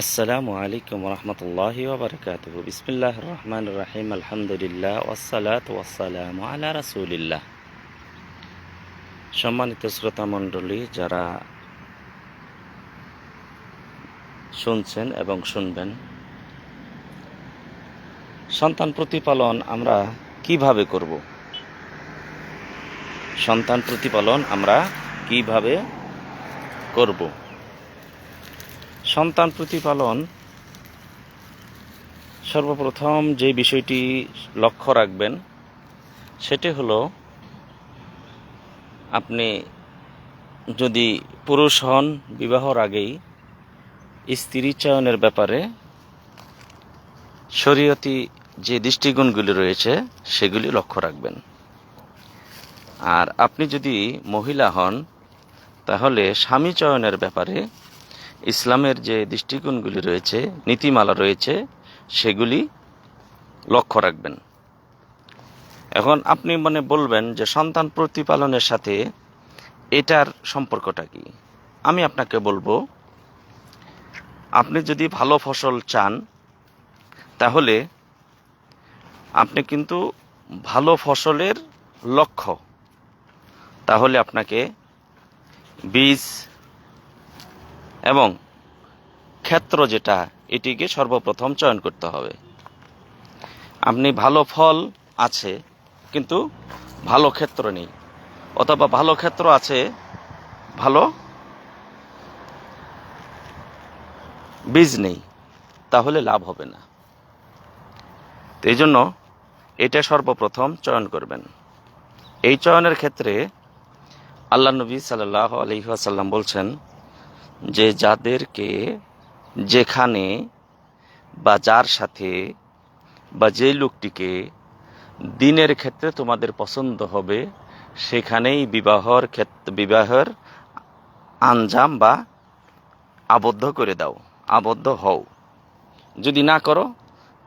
আসসালামু আলাইকুম রহমতুল্লাহি ওবরকাতুহু বিসমিল্লাহির রহমানির রহিম আলহামদুলিল্লাহ ওয়াসসালাতু ওয়াসসালামু আলা রাসূলিল্লাহ। সম্মানিত শ্রোতা মণ্ডলী, যারা শুনছেন এবং শুনবেন, সন্তান প্রতিপালন আমরা কিভাবে করব? সন্তান প্রতিপালন আমরা কিভাবে করব? সন্তান প্রতিপালন সর্বপ্রথম যে বিষয়টি লক্ষ্য রাখবেন সেটি হলো, আপনি যদি পুরুষ হন, বিবাহর আগেই স্ত্রী চয়নের ব্যাপারে শরীয়তি যে দৃষ্টিকোণগুলি রয়েছে সেগুলি লক্ষ্য রাখবেন। আর আপনি যদি মহিলা হন, তাহলে স্বামী চয়নের ব্যাপারে ইসলামের যে দৃষ্টিকোণগুলি রয়েছে, নীতিমালা রয়েছে, সেগুলি লক্ষ্য রাখবেন। এখন আপনি বলবেন যে সন্তান প্রতিপালনের সাথে এটার সম্পর্কটা কি? আমি আপনাকে বলবো, আপনি যদি ভালো ফসল চান, তাহলে আপনি কিন্তু ভালো ফসলের লক্ষ্য, তাহলে আপনাকে বীজ এবং ক্ষেত্র যেটা, এটিকে সর্বপ্রথম চয়ন করতে হবে। আপনি ভালো ফল আছে কিন্তু ভালো ক্ষেত্র নেই, অথবা ভালো ক্ষেত্র আছে ভালো বীজ নেই, তাহলে লাভ হবে না। তো এই জন্য এটা সর্বপ্রথম চয়ন করবেন। এই চয়নের ক্ষেত্রে আল্লাহ নবী সাল্লাল্লাহু আলাইহি ওয়াসাল্লাম বলছেন যে যাদেরকে, যেখানে বা যার সাথে বা যে লোকটিকে দিনের ক্ষেত্রে তোমাদের পছন্দ হবে, সেখানেই বিবাহের আঞ্জাম বা আবদ্ধ করে দাও, আবদ্ধ হও। যদি না করো,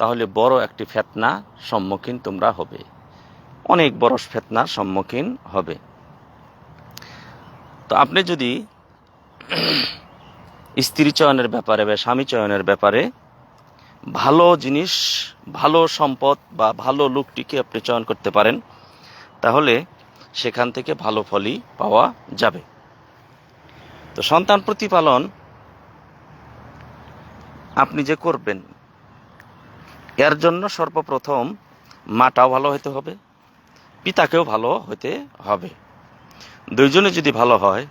তাহলে বড় একটি ফিতনার সম্মুখীন তোমরা হবে, অনেক বড় ফিতনার সম্মুখীন হবে। তো আপনি যদি স্ত্রী চয়নের ব্যাপারে বা স্বামী চয়নের ব্যাপারে ভালো জিনিস, ভালো সম্পদ বা ভালো লোকটিকে আপনি চয়ন করতে পারেন, তাহলে সেখান থেকে ভালো ফলই পাওয়া যাবে। তো সন্তান প্রতিপালন আপনি যে করবেন, এর জন্য সর্বপ্রথম মাটাও ভালো হতে হবে, পিতাকেও ভালো হতে হবে। দুইজনে যদি ভালো হয়,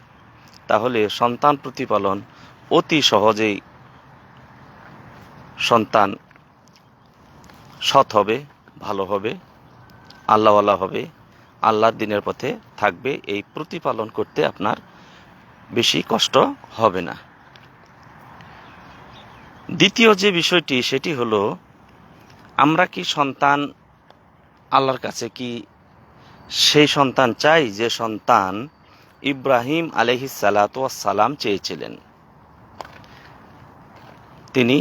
তাহলে সন্তান প্রতিপালন অতি সহজেই সন্তান সৎ হবে, ভালো হবে, আল্লাহওয়ালা হবে, আল্লাহর দিনের পথে থাকবে। এই প্রতিপালন করতে আপনার বেশি কষ্ট হবে না। দ্বিতীয় যে বিষয়টি, সেটি হলো, আমরা কি সন্তান, আল্লাহর কাছে কি সেই সন্তান চাই যে সন্তান ইব্রাহিম আলাইহিস সালাতু ওয়াস সালাম চেয়েছিলেন? তিনি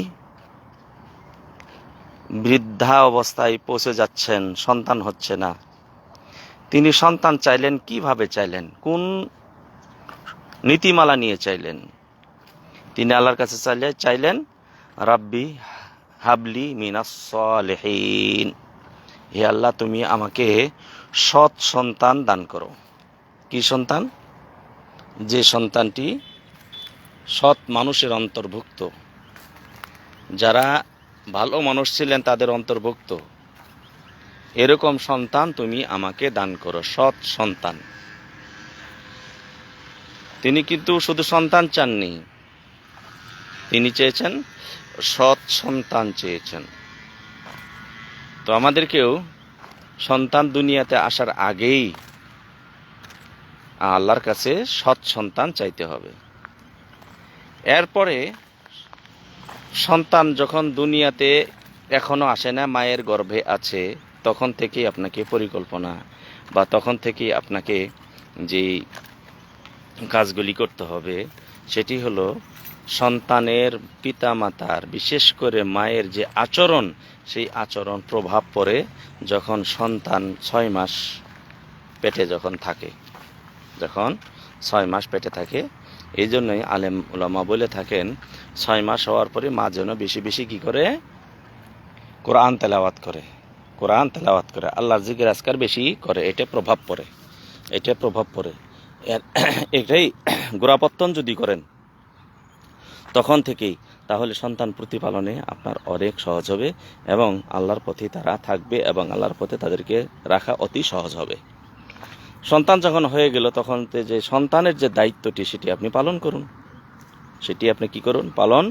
বৃদ্ধা অবস্থায় পৌঁছে যাচ্ছেন, সন্তান হচ্ছে না। তিনি সন্তান চাইলেন, কিভাবে চাইলেন, কোন নীতিমালা নিয়ে চাইলেন? তিনি আল্লাহর কাছে চাইলেন, রাব্বি হাবলি মিনাস সালিহিন, হে আল্লাহ, তুমি আমাকে সৎ সন্তান দান করো। কি সন্তান? যে সন্তানটি সৎ মানুষের অন্তর্ভুক্ত, যারা ভালো মানুষ ছিলেন তাদের অন্তর্ভুক্ত, এরকম সন্তান তুমি আমাকে দান করো, সৎ সন্তান। তিনি কিন্তু শুধু সন্তান চাননি, তিনি চেয়েছেন সৎ সন্তান চেয়েছেন। তো আমাদেরকেও সন্তান দুনিয়াতে আসার আগেই আল্লাহর কাছে সৎ সন্তান চাইতে হবে। এরপরে সন্তান যখন দুনিয়াতে এখনো আসে না, মায়ের গর্ভে আছে, তখন থেকেই আপনাকে পরিকল্পনা বা তখন থেকেই আপনাকে যে কাজগুলি করতে হবে, সেটি হলো সন্তানের পিতামাতার, বিশেষ করে মায়ের যে আচরণ, সেই আচরণ প্রভাব পড়ে যখন সন্তান 6 মাস পেটে যখন থাকে, যখন 6 মাস পেটে থাকে, এই জন্যই আলেম উলামা বলে থাকেন 6 মাস হওয়ার পরে মা যেন বেশি বেশি কি করে, কোরআন তেলাওয়াত করে, কোরআন তেলাওয়াত করে, আল্লাহর জিকির আজকার বেশি করে। এটা প্রভাব পড়ে, এটা প্রভাব পড়ে। এটাই গোড়াপত্তন যদি করেন তখন থেকেই, তাহলে সন্তান প্রতিপালনে আপনার অনেক সহজ হবে এবং আল্লাহর পথে তারা থাকবে এবং আল্লাহর পথে তাদেরকে রাখা অতি সহজ হবে। সন্তান যখন হয়ে গেল তখন যে সন্তানের যে দায়িত্বটি সেটি আপনি পালন করুন, সেটি আপনি কি করুন, পালন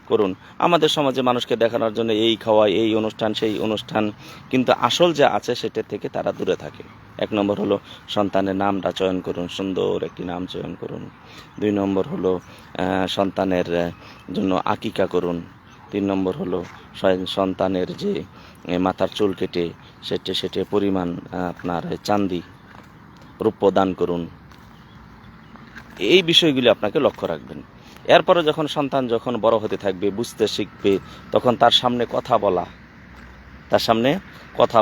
করুন। আমাদের সমাজে মানুষকে দেখানোর জন্য এই খাওয়া, এই অনুষ্ঠান, সেই অনুষ্ঠান, কিন্তু আসল যে আছে সেটা থেকে তারা দূরে থাকে। 1 নম্বর হলো সন্তানের নামটা চয়ন করুন, সুন্দর একটি নাম চয়ন করুন। 2 নম্বর হলো সন্তানের জন্য আকিকা করুন। 3 নম্বর হলো সন্তানের যে মাথার চুল কেটে সেটে পরিমাণ আপনার চাঁদি রূপ্য দান করুন। এই বিষয়গুলি আপনাকে লক্ষ্য রাখবেন। এরপরে যখন সন্তান যখন বড় হতে থাকবে, বুঝতে শিখবে, তখন তার সামনে কথা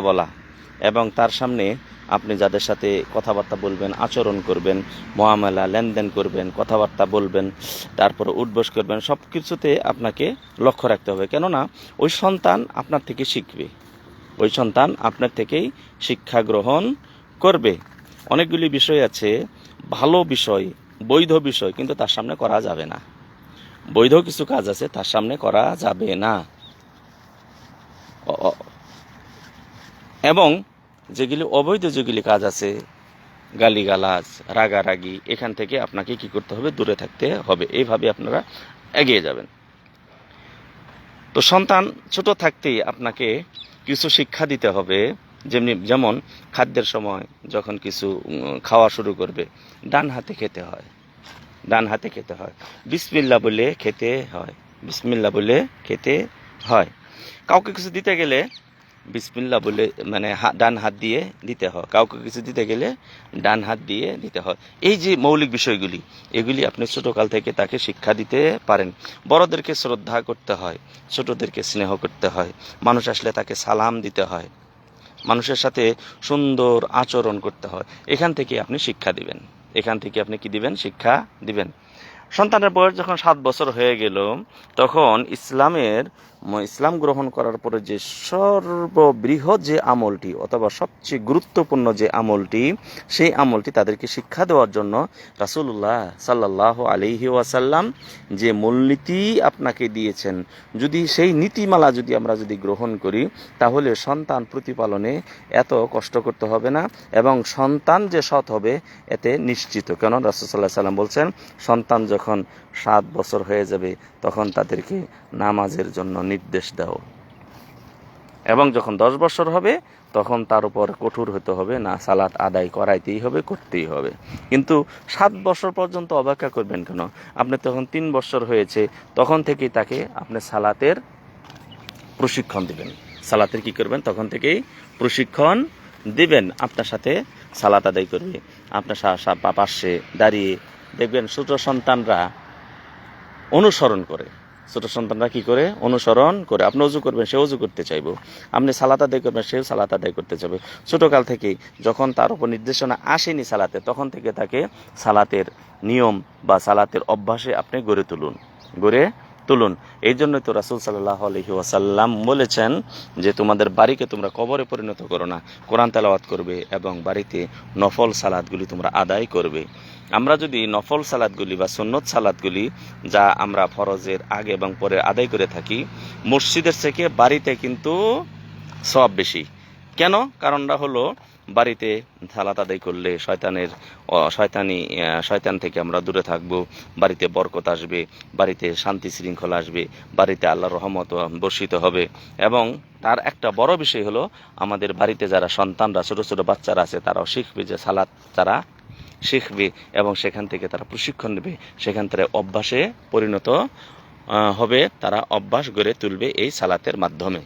বলা এবং তার সামনে আপনি যাদের সাথে কথাবার্তা বলবেন, আচরণ করবেন, মুআমালা লেনদেন করবেন, কথাবার্তা বলবেন, তারপরে উঠবস করবেন, সব কিছুতে আপনাকে লক্ষ্য রাখতে হবে। কেননা ওই সন্তান আপনার থেকে শিখবে, ওই সন্তান আপনার থেকেই শিক্ষা গ্রহণ করবে। অনেকগুলি বিষয় আছে, ভালো বিষয়, বৈধ বিষয়, কিন্তু তার সামনে করা যাবে না। বৈধ কিছু কাজ আছে তার সামনে করা যাবে না। এবং যেগুলি অবৈধ যেগুলি কাজ আছে, গালিগালাজ, রাগারাগি, এখান থেকে আপনাকে কি করতে হবে, দূরে থাকতে হবে। এইভাবে আপনারা এগিয়ে যাবেন। তো সন্তান ছোট থাকতেই আপনাকে কিছু শিক্ষা দিতে হবে। যেমন খাদ্যের সময় যখন কিছু খাওয়া শুরু করবে, ডান হাতে খেতে হয়, ডান হাতে খেতে হয়, বিসমিল্লাহ বলে খেতে হয়, বিসমিল্লাহ বলে খেতে হয়। কাউকে কিছু দিতে গেলে বিসমিল্লাহ বলে মানে ডান হাত দিয়ে দিতে হয়, কাউকে কিছু দিতে গেলে ডান হাত দিয়ে দিতে হয়। এই যে মৌলিক বিষয়গুলি, এগুলি আপনি ছোটকাল থেকে তাকে শিক্ষা দিতে পারেন। বড়দেরকে শ্রদ্ধা করতে হয়, ছোটদেরকে স্নেহ করতে হয়, মানুষ আসলে তাকে সালাম দিতে হয়, মানুষের সাথে সুন্দর আচরণ করতে হয়। এখান থেকে আপনি শিক্ষা দিবেন, এখান থেকে আপনি কি দিবেন, শিক্ষা দিবেন। সন্তানের বয়স যখন 7 বছর হয়ে গেল, তখন ইসলাম গ্রহণ করার পরে যে সর্ববৃহৎ যে আমলটি অথবা সবচেয়ে গুরুত্বপূর্ণ যে আমলটি, সেই আমলটি তাদেরকে শিক্ষা দেওয়ার জন্য রাসূলুল্লাহ সাল্লাল্লাহু আলাইহি ওয়াসাল্লাম যে মূলনীতি আপনাকে দিয়েছেন, যদি সেই নীতিমালা আমরা যদি গ্রহণ করি, তাহলে সন্তান প্রতিপালনে এত কষ্ট করতে হবে না এবং সন্তান যে সৎ হবে এতে নিশ্চিত। কেন রাসূল সাল্লাল্লাহু আলাইহি ওয়াসাল্লাম বলছেন, সন্তান যখন 7 বছর হয়ে যাবে তখন তাদেরকে নামাজের জন্য নির্দেশ দাও, এবং যখন 10 বছর হবে তখন তার উপর কঠোর হতে হবে, না সালাত আদায় করাইতেই হবে, করতেই হবে। কিন্তু 7 বছর পর্যন্ত অপেক্ষা করবেন কেন? আপনি তখন 3 বছর হয়েছে, তখন থেকেই তাকে আপনি সালাতের প্রশিক্ষণ দিবেন। সালাতের কি করবেন? তখন থেকেই প্রশিক্ষণ দিবেন। আপনার সাথে সালাত আদায় করবে, আপনার পাশে দাঁড়িয়ে দেখবেন ছোট সন্তানরা অনুসরণ করে। ছোট সন্তানরা কি করে? অনুসরণ করে। আপনি ওযু করবেন, সে ওযু করতে চাইবে। আপনি সালাত আদায় করবেন, সেও সালাত আদায় করতে চাইবে। ছোটকাল থেকেই যখন তার উপর নির্দেশনা আসেনি সালাতে, তখন থেকে তাকে সালাতের নিয়ম বা সালাতের অভ্যাসে আপনি গড়ে তুলুন। এই জন্যই তো রাসূল সাল্লাল্লাহু আলাইহি ওয়াসাল্লাম বলেছেন যে তোমাদের বাড়িকে তোমরা কবরে পরিণত করো না, কোরআন তেলাওয়াত করবে এবং বাড়িতে নফল সালাতগুলি তোমরা আদায় করবে। আমরা যদি নফল সালাতগুলি বা সুন্নত সালাতগুলি যা আমরা ফরজের আগে এবং পরে আদায় করে থাকি, মসজিদের থেকে বাড়িতে কিন্তু সওয়াব বেশি। কেন? কারণটা হলো, বাড়িতে সালাত আদায় করলে শয়তান থেকে আমরা দূরে থাকব, বাড়িতে বরকত আসবে, বাড়িতে শান্তি শৃঙ্খলা আসবে, বাড়িতে আল্লাহর রহমত বর্ষিত হবে। এবং তার একটা বড় বিষয় হলো, আমাদের বাড়িতে যারা সন্তানরা, ছোট ছোট বাচ্চারা আছে, তারাও শিখবে যে সালাত তারা শিখবে এবং সেখান থেকে তারা প্রশিক্ষণ নেবে, সেখান থেকে অভ্যাসে পরিণত হবে, তারা অভ্যাস গড়ে তুলবে এই সালাতের মাধ্যমে।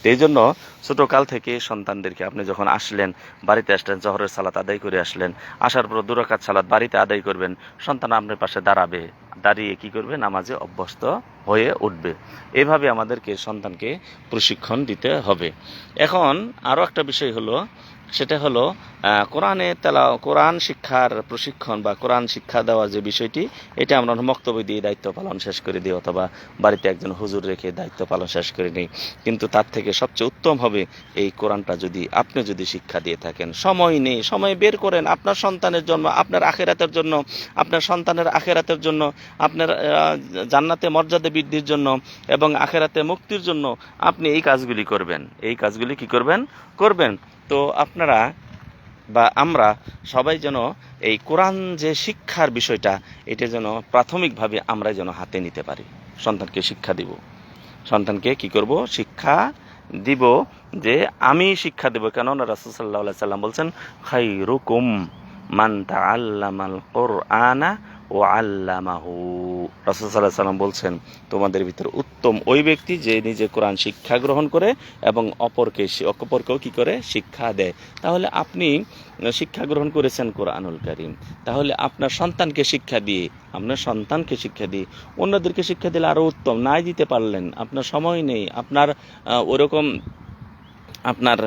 এই জন্য ছোটকাল থেকে সন্তানদেরকে আপনি যখন আসলেন, বাড়িতে আসলেন, জোহরের সালাত আদায় করে আসলেন, আসার পর 2 রাকাত সালাত বাড়িতে আদায় করবেন, সন্তান আপনার পাশে দাঁড়াবে, দাঁড়িয়ে কি করবে? নামাজে অভ্যস্ত হয়ে উঠবে। এভাবে আমাদেরকে সন্তানকে প্রশিক্ষণ দিতে হবে। এখন আরও একটা বিষয় হলো, সেটা হলো কোরআন শিক্ষার প্রশিক্ষণ বা কোরআন শিক্ষা দেওয়ার যে বিষয়টি, এটা আমরা বক্তব্য দিয়ে দায়িত্ব পালন শেষ করে দিই, অথবা বাড়িতে একজন হুজুর রেখে দায়িত্ব পালন শেষ করে নিই। কিন্তু তার থেকে সবচেয়ে উত্তম হবে এই কোরআনটা আপনি যদি শিক্ষা দিয়ে থাকেন, সময় নেই, সময় বের করেন আপনার সন্তানের জন্য, আপনার আখিরাতের জন্য, আপনার সন্তানের আখিরাতের জন্য, আপনার জান্নাতে মর্যাদা বৃদ্ধির জন্য এবং আখিরাতে মুক্তির জন্য আপনি এই কাজগুলি করবেন। এই কাজগুলি কি করবেন। তো আপনারা বা আমরা সবাই যেন এই কোরআন যে শিক্ষার বিষয়টা, এটা যেন প্রাথমিকভাবে আমরা যেন হাতে নিতে পারি। সন্তানকে শিক্ষা দিব, সন্তানকে কি করব, শিক্ষা দিব, যে আমি শিক্ষা দেব। কেননা রাসূল সাল্লাল্লাহু আলাইহি সাল্লাম বলছেন, খায়রুকুম মান তাআল্লামাল কুরআনা ও আল্লামাহু। রাসূল সাল্লাল্লাহু আলাইহি সাল্লাম বলছেন, তোমাদের ভিতরে উত্তম ওই ব্যক্তি যে নিজে কোরআন শিক্ষা গ্রহণ করে এবং অপরকেও কি করে, শিক্ষা দেয়। তাহলে আপনি শিক্ষা গ্রহণ করেছেন কোরআনুল কারীম, তাহলে আপনার সন্তানকে শিক্ষা দিয়ে অন্যদেরকে শিক্ষা দিলে আরো উত্তম। নাই দিতে পারলেন, আপনার সময় নেই, আপনার ওরকম আপনার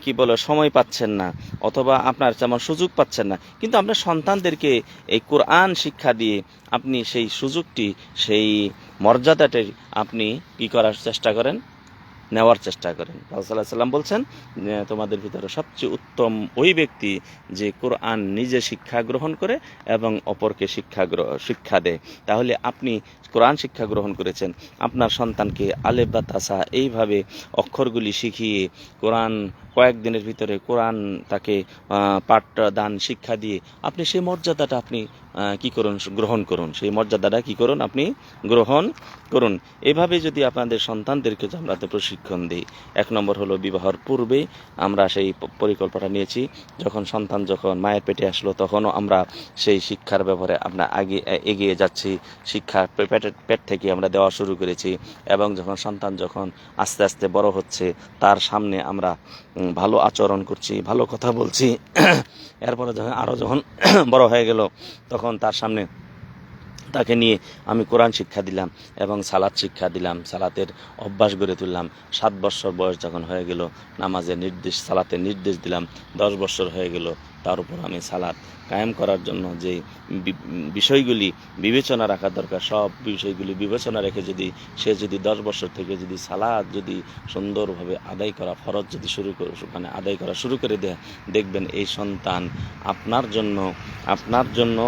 কি বলে সময় পাচ্ছেন না, অথবা আপনার যেমন সুযোগ পাচ্ছেন না, কিন্তু আপনার সন্তানদেরকে এই কোরআন শিক্ষা দিয়ে আপনি সেই সুযোগটি, সেই মর্যাদাটি আপনি কি করার চেষ্টা করেন, নেওয়ার চেষ্টা করেন। রাসূলুল্লাহ সাল্লাল্লাহু আলাইহি ওয়াসাল্লাম বলছেন, তোমাদের ভিতরে সবচেয়ে উত্তম ওই ব্যক্তি যে কোরআন নিজে শিক্ষা গ্রহণ করে এবং অপরকে শিক্ষা দেয়। তাহলে আপনি কোরআন শিক্ষা গ্রহণ করেছেন, আপনার সন্তানকে আলেফ বা তাসা এইভাবে অক্ষরগুলি শিখিয়ে কোরআন কয়েকদিনের ভিতরে কোরআন তাকে পাঠদান শিক্ষা দিয়ে আপনি সেই মর্যাদাটা আপনি কি করুন, গ্রহণ করুন। সেই মর্যাদাটা কি করুন, আপনি গ্রহণ করুন। এভাবে যদি আপনাদের সন্তানদেরকে আমরা প্রশিক্ষণ দিই, এক নম্বর হলো বিবাহের পূর্বে আমরা সেই পরিকল্পনা নিয়েছি, যখন সন্তান মায়ের পেটে আসলো তখনও আমরা সেই শিক্ষার ব্যাপারে আমরা এগিয়ে যাচ্ছি। শিক্ষা পেট থেকে আমরা দেওয়া শুরু করেছি, এবং সন্তান যখন আস্তে আস্তে বড় হচ্ছে, তার সামনে আমরা ভালো আচরণ করছি, ভালো কথা বলছি। এরপরে যখন বড় হয়ে গেল, তখন তার সামনে তাকে নিয়ে আমি কোরআন শিক্ষা দিলাম এবং সালাত শিক্ষা দিলাম, সালাতের অভ্যাস গড়ে তুললাম। 7 বছর বয়স যখন হয়ে গেল, সালাতের নির্দেশ দিলাম। 10 বছর হয়ে গেল, তার উপর আমি সালাত কায়েম করার জন্য যে বিষয়গুলি বিবেচনা রাখা দরকার, সব বিষয়গুলি বিবেচনা রেখে সে 10 বছর থেকে সালাত সুন্দরভাবে আদায় করা, ফরজ আদায় করা শুরু করে দেয়, দেখবেন এই সন্তান আপনার জন্য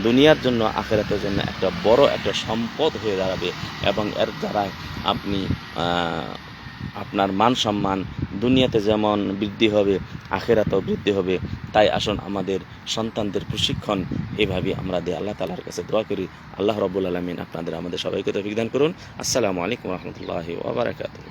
দুনিয়ার জন্য আখিরাতের জন্য একটা বড় একটা সম্পদ হয়ে দাঁড়াবে, এবং এর দ্বারা আপনি আপনার মান সম্মান দুনিয়াতে যেমন বৃদ্ধি হবে, আখিরাতেও বৃদ্ধি হবে। তাই আসুন আমাদের সন্তানদের প্রশিক্ষণ এভাবে আমরা দিই। আল্লাহ তাআলার কাছে দোয়া করি, আল্লাহ রাব্বুল আলামিন আমাদের সবাইকে তৌফিক দান করুন। আসসালামু আলাইকুম ওয়া রাহমাতুল্লাহি ওয়া বারাকাতুহু।